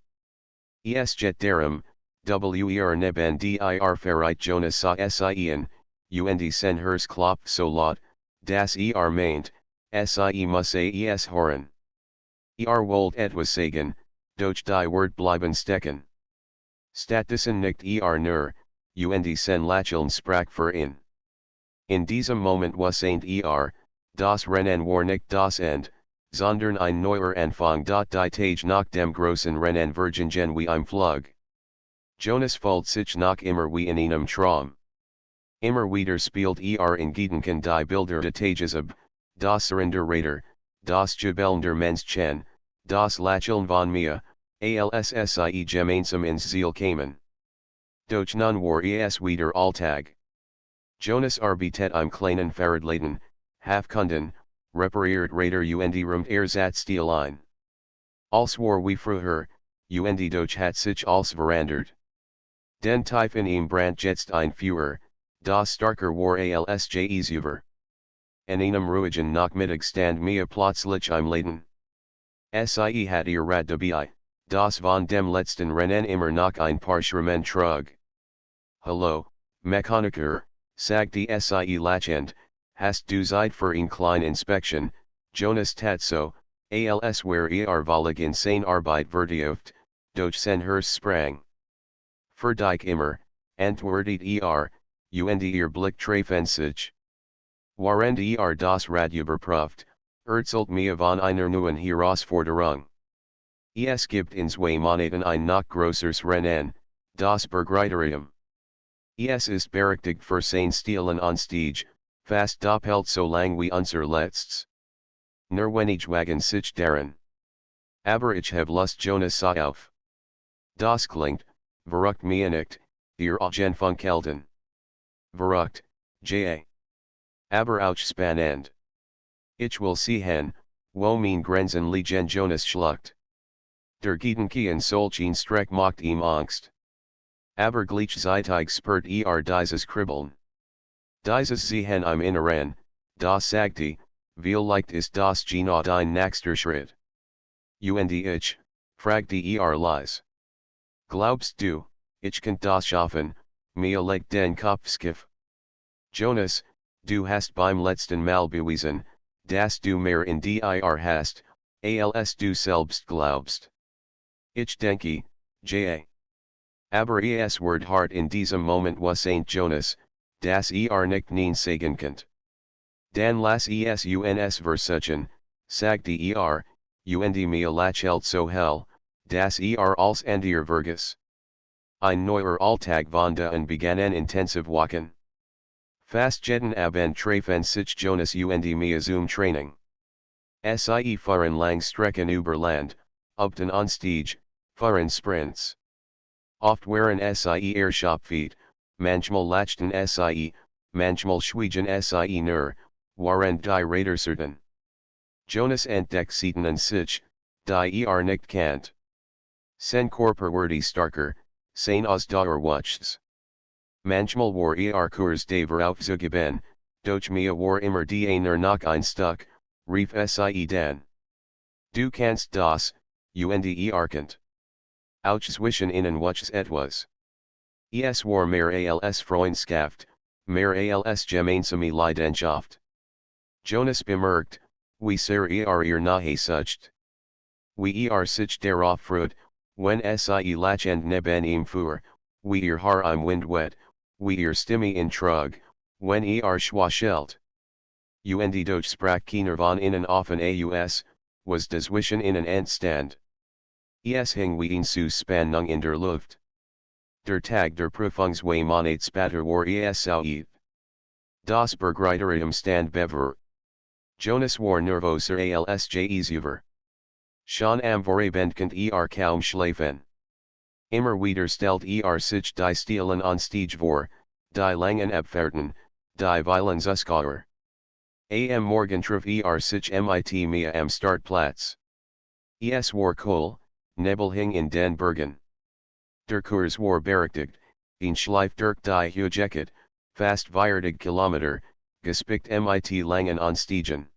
Geht darum, neben dir Verreit Jonas sah Sien, sen Hers klopft so laut, das meint, Sie muss es hören. Wollt etwas sagen, doch die Wort bleiben stecken. Stattdessen nicht nur, sen Lacheln sprach für ihn. In diesem Moment was das Rennen war nicht das Ende, sondern ein neuer Anfang. Die Tage nach dem großen Rennen vergingen wie im Flug. Jonas fühlt sich noch immer wie in einem Traum. Immer wieder spielt in Gedanken die Bilder des Tages ab, das Surrender Räder, das Jubeln der Menschen, das Lacheln von mir, alssie gemeinsam ins Ziel kamen. Doch nun war es wieder Alltag. Jonas arbeitet im kleinen Fahrradladen, Kunden, repariert Räder rumt Ersatz-Stil ein. Als war wie früher, doch hat sich alles verandert. Den Tief in ihm brandt jetzt ein Feuer, das starker war als je zuvor. In einem ruhigen Nachmittag stand mir plötzlich im Laden. Sie hat ihr Rad dabei, das von dem letzten Rennen immer noch ein paar Schrauben trug. Hallo, Mechaniker, sagte Sie lachend, hast du Zeit für ein kleine Inspection, Jonas tat so, als wär völlig in seine Arbeit vertieft, doch sein Herz sprang. Für dich immer, antwortet ihr Blick treffen sich. Während das Rad überprüft, erzählt mir von einer neuen Herausforderung. Es gibt in 2 Monaten ein noch größeres Rennen, das Bergreiterium. Es ist berechtigt für sein Stilen on Stage, fast doppelt so lang wie unser letztes. Nur wenig wagen sich daran. Aber ich habe Lust Jonas sah auf. Das klingt, verrückt mir nicht, ihr Augen funkelten. Verrückt, ja. Aber auch spannend. Ich will sehen, wo mein Grenzen liegen Jonas schluckt. Der Gedanke in solchen Streck macht ihm Angst. Aber gleichzeitig spürt dieses Kribbeln. Dieses Sehen im Inneren, das sagte, vielleicht ist das genau dein nächster Schritt. Ich, fragte leise. Glaubst du, ich kann das schaffen, mir legt den Kopf schief. Jonas, du hast beim letzten Mal bewiesen, dass du mehr in dir hast, als du selbst glaubst. Ich denke, ja. Aber es wird hart in diesem Moment was Jonas, das nicht nein sagen könnt. Dan lass es uns versuchen, sagte mir lachelt so hell, dass als Andier Vergus. Ein neuer Alltag von da an begannen intensiv Wochen. Fast jeden Abend treffen sich Jonas mir zum Training. Sie fahren lang Strecken über Land, upten on Stage, fahren Sprints. Oft waren Sie Erschöpft, manchmal lachten Sie, manchmal schwiegen Sie nur, waren die Räder certain. Jonas entdeckt Seiten sich, die nicht kannt. Sen Körper wurde starker, sein Ausdauer wuchs. Manchmal war Kurs Daver aufzugeben, doch mir war immer die nur noch ein Stück, rief Sie dann. Du kannst das, könnt. Auch zwischen ihnen wuchs etwas. Es war mehr als Freundschaft, Mehr als gemeinsame Leidenschaft. Jonas bemerkt, wie sehr ihr nahe sucht. Wie sich darauf freut, wenn sie lachend neben ihm fuhr, wie ihr Haar im Wind weht, wie ihr Stimme in Trug, wenn schwachelt. Und doch sprach keiner von ihnen offen aus, was dazwischen ihnen entstand. Es hing wie ein zu Spannung in der Luft. Der Tag der Prüfungsway Monat später war es Sauit. Das Begleiterium stand bever. Jonas war nervoser als über. Schon am Vorabend kaum schlafen. Immer wieder stellt sich die Stilen on stage vor, die langen Abfahrten, die violence Zuschauer. Am Morgen traf sich mit mir am Startplatz. Es war cool, Nebel hing in den Bergen. Der Kurs war berechtigt, ein Schleif durch die Hügecke, fast 40 Kilometer, gespickt mit langen Anstiegen.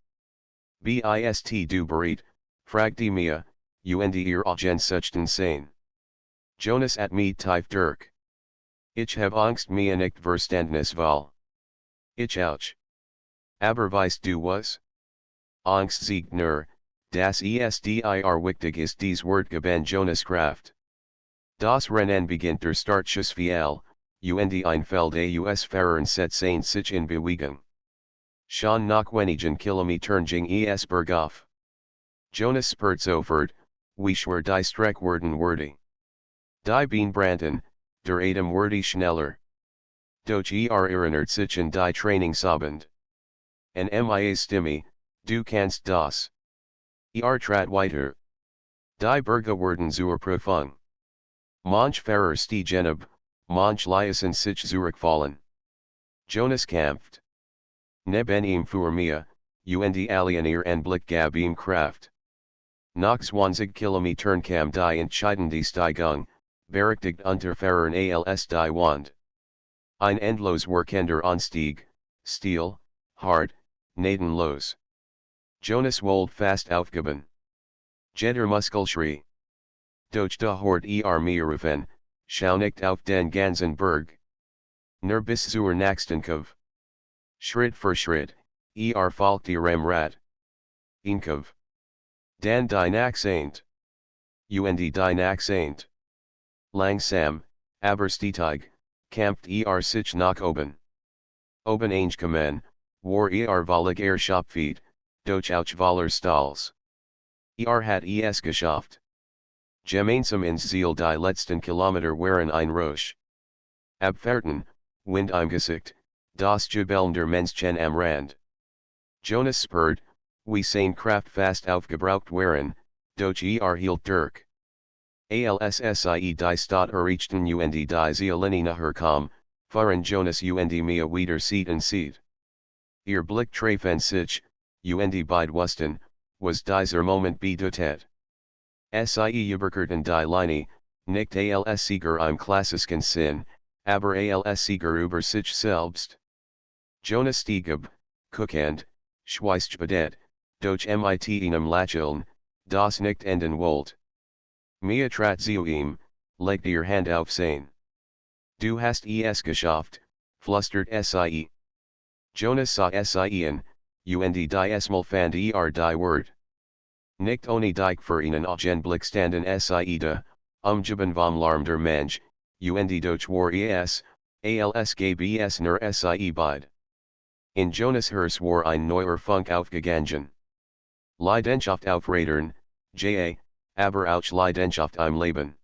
Bist du bereit, fragte mir, und ihr Suchten sein. Jonas at me tief durch. Ich habe Angst mir nicht verständnis weil. Ich auch. Aber weißt du was? Angst siegt nur, das ist wichtig ist dies Wort geben Jonas Kraft. Das Rennen beginnt der Startschuss viel, und ein Feld aus Fahrern setzen sich in Bewegung. Schon nach wenigen Kilometern ging es bergauf. Jonas spurt sofort, wie schwer die Streckwürden wurde. Die Beanbranden, der Atem wurde schneller. Doch erinnert sich an die Trainingsabend. An mia Stimme, du kannst das. Trat weiter. Die Berge wurden zur Prüfung. Manch Fahrer stiegen ab, manch ließen sich zurückfallen. Jonas kämpft. Neben ihm fuhr mir, und allen ihren Blick gab ihm Kraft. Nach 20 Kilometern kam die entscheidende Steigung, berechtigt unter Fahrern als die Wand. Ein endlos workender Anstieg, steil, hart, gnadenlos. Jonas wollte fast aufgeben. Jeder Muskelschrie. Doch da hort mir rufen, schau nicht auf den ganzen Berg. Nur bis zur nächsten Kurve. Schritt für Schritt, folgt ihrem Rat. Ein Kurve. Dan die Akzent. Und die Akzent. Langsam, aber stetig, kämpft sich nach oben. Oben eingekommen, war völlig erschöpft, doch auch voller Stolz. Hat es geschafft. Gemeinsam ins Ziel die letzten Kilometer waren ein Rausch. Abfahrten, Wind im Gesicht, das Jubeln der Menschen am Rand. Jonas spurt, wie seine Kraft fast aufgebraucht waren, doch hielt durch. Alssie die Stadt erreichten und die Ziellinie herkam, fahren Jonas und mir wieder Seat in Seat. Ihr Blick trafen sich, und beide wussten, was dieser Moment bedeutet. Sie überquerten die Linie, nicht als Sieger im klassischen Sinn, aber als Sieger über sich selbst. Jonas stieg ab, guckend, schweißgebadet, doch mit einem Lächeln, das nicht enden wollte. Mir trat zu ihm, legte ihr Hand auf sein. Du hast es geschafft, flüstert sie. Jonas sah sie an, und die Mal fand die Wort. Nicht ohne dich für einen Augenblick standen sie da, umgeben vom Lärm der Mensch, und doch war als gäbe es nur sie beid. In Jonas Herz war ein neuer Funk aufgegangen. Leidenschaft auf Rädern, aber auch Leidenschaft im Leben.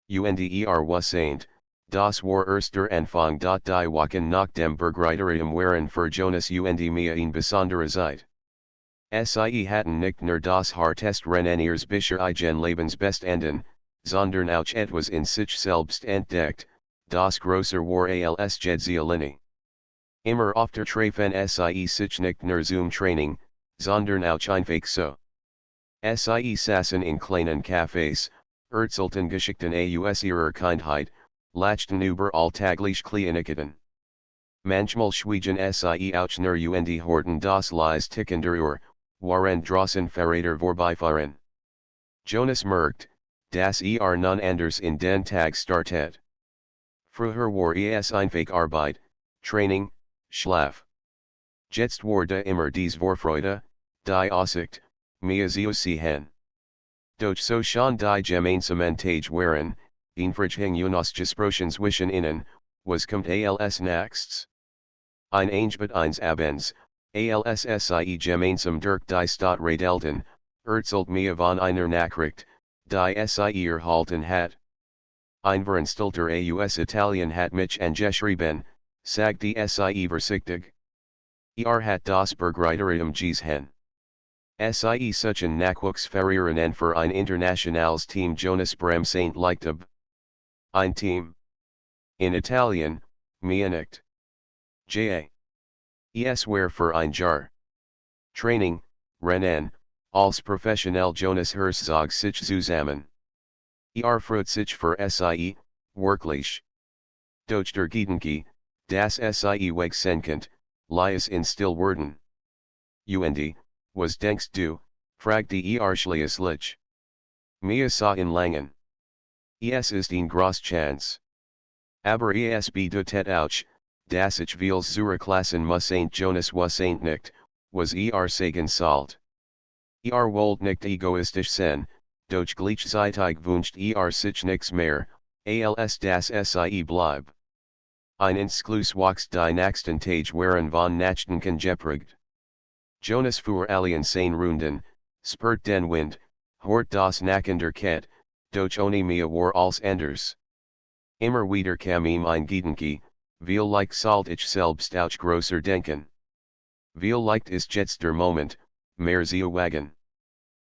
Und was saint, das war erster Anfang die Wochen nach dem Begleiterium waren für Jonas und mir ein besondere Zeit. Sie hatten nicht nur das hartest Rennen ihres bisherigen Lebens bestanden, sondern auch etwas in sich selbst entdeckt, das größer war als Ziellinie. Immer öfter trafen sie sich nicht nur zum Training, sondern auch einfach so. Sie saßen in kleinen Cafés, erzählten Geschichten aus ihrer Kindheit, lachten über alltägliche Kleinigkeiten. Manchmal schwiegen sie auch nur und horten das leise Ticken der Uhr, waren draußen Fahrräder vorbeifahren. Jonas merkt, dass nun anders in den Tag startet. Früher war es einfach Arbeit, Training, Schlaf. Jetzt wurde immer dies Vorfreude, die Aussicht, mir zu sehen. Doch so schon die gemeinsamen Tage waren, Einfrieding Jonas Gesprochens wischen innen, was kommt als nächstes? Ein Angebot eines Abends, als sie gemeinsam durch die Stadt radelten, erzählt mir von einer Nachricht, die sie erhalten hat. Ein Vereinstälter aus Italien hat mich angeschrieben, sagt die sie vorsichtig. Hat das Bergreiterium gesehen. Sie suchen Nachwuchsfahrerinnen für ein internationales Team Jonas Brem Saint Leichtub. Ein Team. In Italien, mir nicht. Ja. Es wär für ein Jahr. Training, Rennen, als professionell Jonas Herzog sich zusammen. Freut sich für sie, wirklich. Doch der Gedanke, das sie wegsenkend, lies in Stillwerden. Was denkst du, fragt die schließlich. Mir sah in Langen. Es ist ein groß Chance. Aber es bedeutet auch, dass ich vieles zur Klassen muss Jonas was nicht, was sagen sollt. Wollt nicht egoistisch sein, doch gleichzeitig wünscht sich nichts mehr, als das sie bleib. Ein Entschluss wächst die nächsten Tage waren von Nachdenken geprägt. Jonas fuhr allen seine Runden, spürt den Wind, hört das Nacken der Kette, doch ohne mir war als anders. Immer wieder kam ihm ein Gedanke, vielleicht sollt ich selbst auch größer denken. Vielleicht ist jetzt der Moment, mehr zu wagen.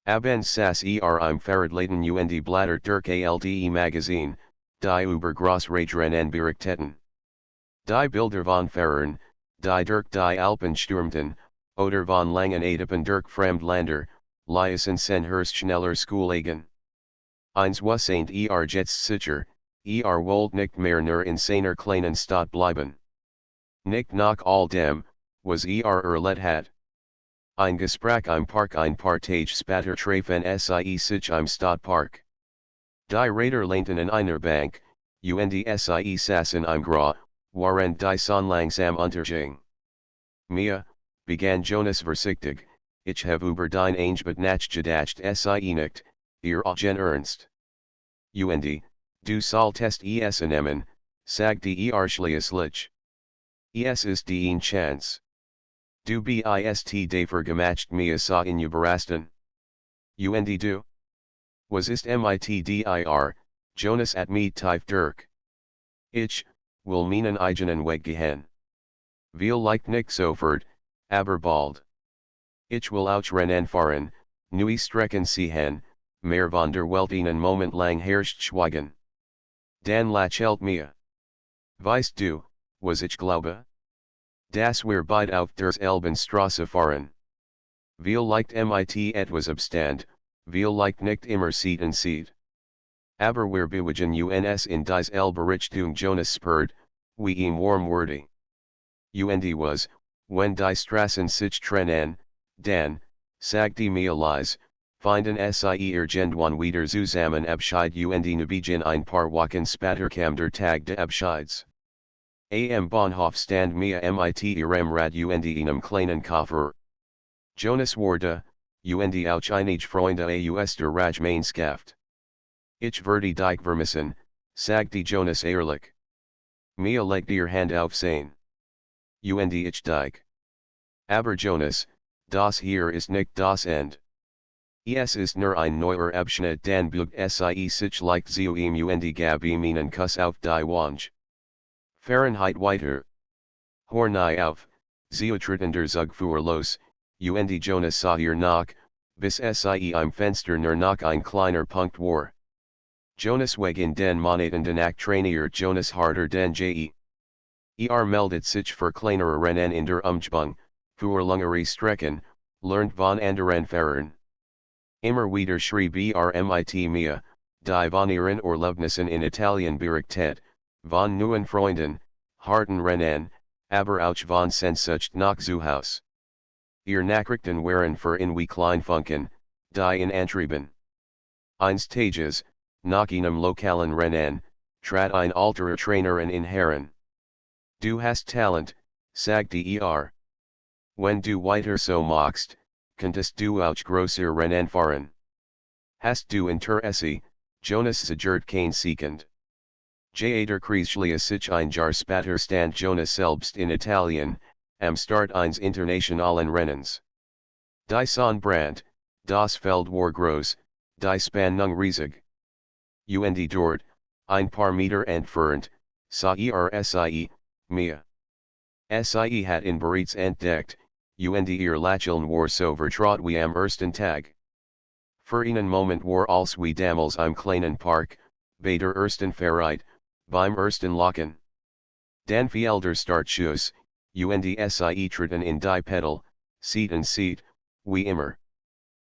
Abends saß im Fahrradladen und Blätter durch ALDE Magazine, die über Großradrennen berichteten. Die Bilder von Fahrern, die durch die Alpen stürmten, oder von langen Etappen durch Fremdländer, ließen sen Hurst schneller Schoolegen. Eins was jetzt sicher, wollt nicht mehr nur in seiner kleinen Stadt bleiben. Nicht nach all dem, was erlet hat. Ein Gespräch im Park ein paar Tage später treffen sie sich im Stadtpark. Die Räder lehnten in einer Bank, und sie saßen im Grau, während die Sonne langsam unterging. Mia, begann Jonas vorsichtig, ich habe über dein Angebot nachgedacht sie nicht, gen ernst. Du solltest es nehmen, sagte schließlich. Es ist die Chance. Du bist dafür gemacht mir so in überrasten. Du? Was ist dir, Jonas at me tief durch. Ich, will meinen eigenen Weg gehen. Vielleicht nicht sofort, aber bald. Ich will auch Rennen fahren, neue Strecken sehen, mehr von der Welt einen Moment lang herrscht schweigen. Dann lächelt mir. Weißt du, was ich glaube? Das wir beide auf der Elbenstraße fahren. Vielleicht etwas Abstand, vielleicht nicht immer Seat an Seat. Aber wir bewegen uns in dies Elbe-Richtung Jonas spurt, wie ihm warm wordy. Was, wenn die Straßen sich trennen, dann, sagte mir leise, finden sie irgendwann wieder zusammen Abschied und nebegen ein paar Wochen später kam der Tag des Abschieds. Am Bahnhof stand mir ihrem Rad und einem kleinen Koffer. Jonas wurde, und auch einige Freunde aus der Rajmeinschaft. Ich werde dich vermissen, sagte Jonas ehrlich. Mir legt ihr Hand auf sein. Und ich dich. Aber Jonas, das hier ist nicht das End. Es ist nur ein neuer Abschnitt dann bugt sie sich leicht zu ihm und gab ihm einen Kuss auf die Wange. Fahrenheit weiter. Hornei auf, sie tritten der Zug fuhr los, und Jonas sah ihr nach, bis sie im Fenster nur noch ein kleiner Punkt war. Jonas wegen den Monaten danach trainiert Jonas harder denn je. Meldet sich für kleinere Rennen in der Umgebung, für längere Strecken, lernt von anderen Fahrern. Immer wieder schrieb mir, die von ihren Urlaubnissen in Italien berichtet, von neuen Freunden, harten Rennen, aber auch von Sehnsucht nach Zuhaus. Ihr Nachrichten waren für in wie Kleinfunken, die in Antrieben. Eines Tages, nach einem lokalen Rennen, trat ein alterer Trainerin in Herren. Du hast Talent, sagt er. Wenn du weiter so machst, könntest du auch größer Rennen fahren. Hast du Interesse, Jonas Sigurd kein Sekund. Theater Kreislich sich ein Jahr später stand Jonas selbst in Italien, am Start eines internationalen Rennens. Die Sonnenbrand, das Feld war groß, die Spannung riesig. Und dort, ein paar Meter entfernt, sah Sie, mehr. Sie hat ihn bereits entdeckt, und ihr Lächeln war so vertraut wie am ersten Tag. Für einen Moment war als wie damals im kleinen Park, bei der ersten Fahrt, beim ersten Lachen. Dann fiel der Startschuss, und Sie treten in die Pedal, Seat, wie immer.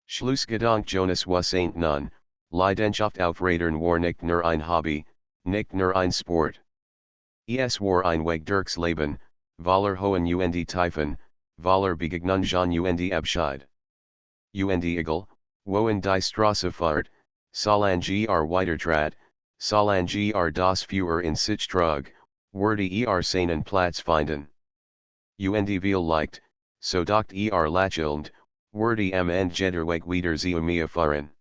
Schlussgedanke Jonas was ain't nun, Leidenschaft auf Rädern war nicht nur ein Hobby, nicht nur ein Sport. Es war ein Weg durchs Leben, voller Hohen und Tiefen, voller Begegnungen und Abschied. Und egal, wohin die Straße fährt, solange weitertrat, solange das Feuer in sich trug, würde seinen Platz finden. Und vielleicht, so dacht lächelnd, würde am Ende jeder Weg wieder zu mir fahren.